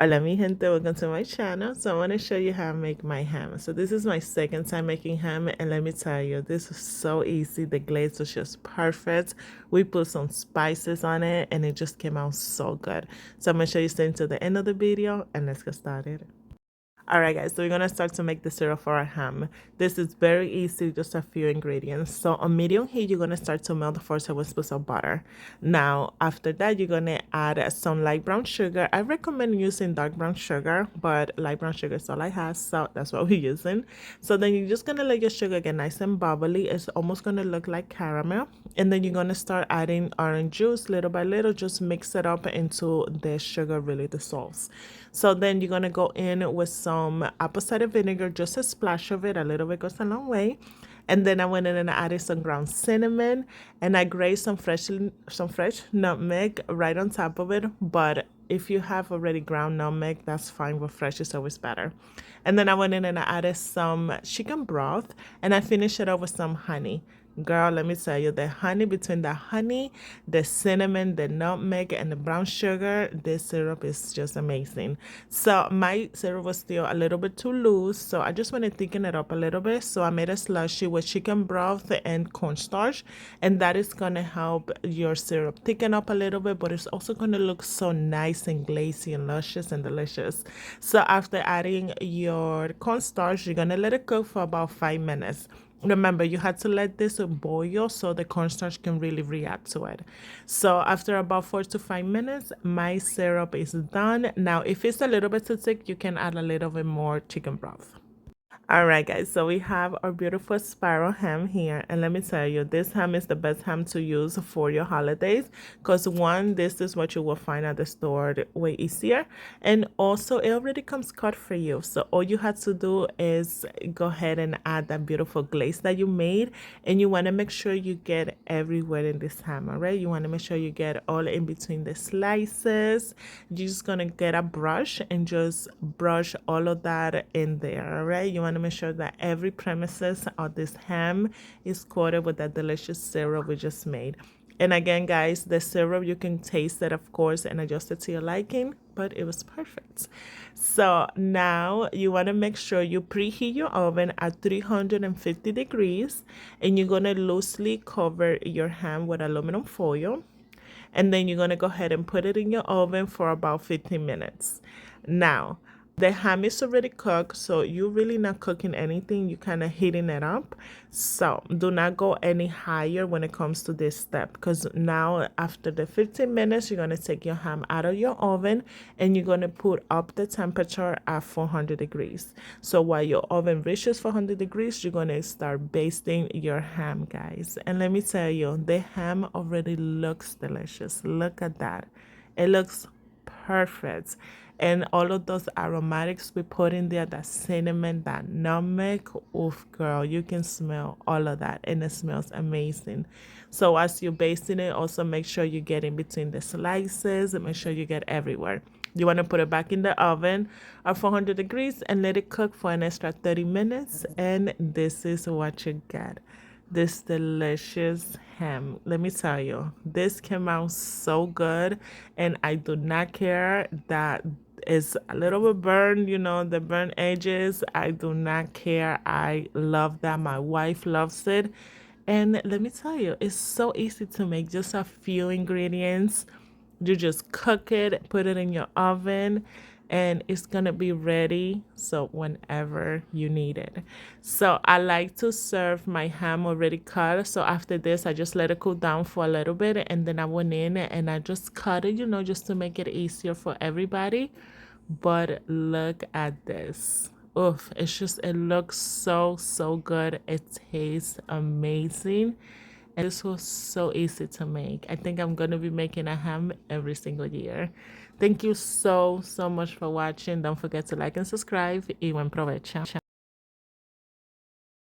Hola mi gente, welcome to my channel. So I want to show you how I make my ham. So this is my second time making ham, and let me tell you, this is so easy. The glaze was just perfect. We put some spices on it and it just came out so good. So I'm going to show you stay until the end of the video and let's get started. Alright guys, so we're gonna start to make the syrup for our ham. This is very easy, just a few ingredients. So on medium heat, you're gonna start to melt 4 tablespoons of butter. Now, after that, you're gonna add some light brown sugar. I recommend using dark brown sugar, but light brown sugar is all I have, so that's what we're using. So then you're just gonna let your sugar get nice and bubbly. It's almost gonna look like caramel. And then you're gonna start adding orange juice little by little, just mix it up until the sugar really dissolves. So then you're gonna go in with some apple cider vinegar, just a splash of it, a little bit goes a long way. And then I went in and I added some ground cinnamon, and I grated some fresh nutmeg right on top of it. But if you have already ground nutmeg, that's fine, but fresh is always better. And then I went in and I added some chicken broth, and I finished it off with some honey. Girl, let me tell you, the honey, between the honey, the cinnamon, the nutmeg, and the brown sugar, this syrup is just amazing. So my syrup was still a little bit too loose, so I just want to thicken it up a little bit. So I made a slushy with chicken broth and cornstarch, and that is going to help your syrup thicken up a little bit, but it's also going to look so nice and glazy and luscious and delicious. So after adding your cornstarch, you're going to let it cook for about 5 minutes. Remember, you had to let this boil so the cornstarch can really react to it. So after about 4 to 5 minutes, my syrup is done. Now, if it's a little bit too thick, you can add a little bit more chicken broth. All right, guys, so we have our beautiful spiral ham here, and let me tell you, this ham is the best ham to use for your holidays because one, this is what you will find at the store way easier, and also it already comes cut for you. So all you have to do is go ahead and add that beautiful glaze that you made, and you want to make sure you get everywhere in this ham. All right, you want to make sure you get all in between the slices. You're just gonna get a brush and just brush all of that in there. All right, you want to make sure that every premises of this ham is coated with that delicious syrup we just made. And again, guys, the syrup, you can taste it, of course, and adjust it to your liking, but it was perfect. So now you want to make sure you preheat your oven at 350 degrees, and you're going to loosely cover your ham with aluminum foil. And then you're going to go ahead and put it in your oven for about 15 minutes. Now, the ham is already cooked, so you're really not cooking anything. You're kind of heating it up. So do not go any higher when it comes to this step, because now after the 15 minutes, you're going to take your ham out of your oven and you're going to put up the temperature at 400 degrees. So while your oven reaches 400 degrees, you're going to start basting your ham, guys. And let me tell you, the ham already looks delicious. Look at that. It looks perfect. And all of those aromatics we put in there, that cinnamon, that nutmeg, oof, girl, you can smell all of that, and it smells amazing. So as you're basting it, also make sure you get in between the slices and make sure you get everywhere. You want to put it back in the oven at 400 degrees and let it cook for an extra 30 minutes, and this is what you get. This delicious ham. Let me tell you, this came out so good, and I do not care that it's a little bit burned, you know, the burnt edges. I do not care. I love that. My wife loves it. And let me tell you, it's so easy to make, just a few ingredients. You just cook it, put it in your oven, and it's gonna be ready so whenever you need it. So I like to serve my ham already cut. So after this, I just let it cool down for a little bit, and then I went in and I just cut it, you know, just to make it easier for everybody. But look at this. Oof, it's just, it looks so good. It tastes amazing. And this was so easy to make. I think I'm going to be making a ham every single year. Thank you so much for watching. Don't forget to like and subscribe. Y buen provecho.